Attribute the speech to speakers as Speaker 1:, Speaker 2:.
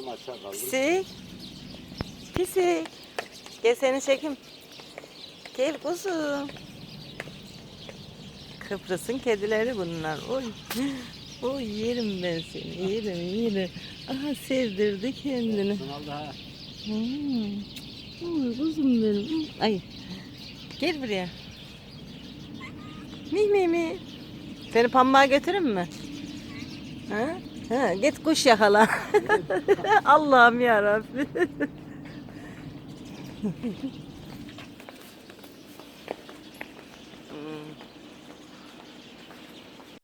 Speaker 1: başım aşağı kaldı.
Speaker 2: Pisik. Pisik. Gel seni çekeyim. Gel kuzum. Kıbrıs'ın kedileri bunlar. Oy. Oy yerim ben seni. Yerim. Aha sevdirdi kendini.
Speaker 1: Kokusunu aldı ha.
Speaker 2: Oy kuzum benim. Ay. Gel buraya. Mi. Seni pambağa götürün mü? Ha? Ha, git kuş yakala. Allah'ım yarabbim.